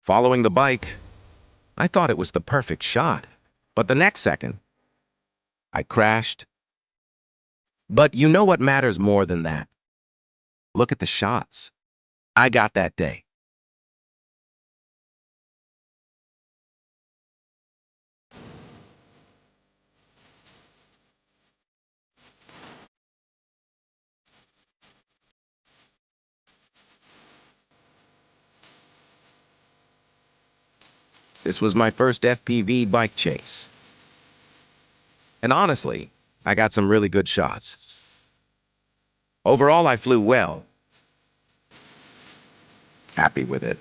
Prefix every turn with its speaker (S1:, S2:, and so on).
S1: Following the bike, I thought it was the perfect shot. But the next second, I crashed. But you know what matters more than that? Look at the shots I got that day. This was my first FPV bike chase. And honestly, I got some really good shots. Overall, I flew well. Happy with it.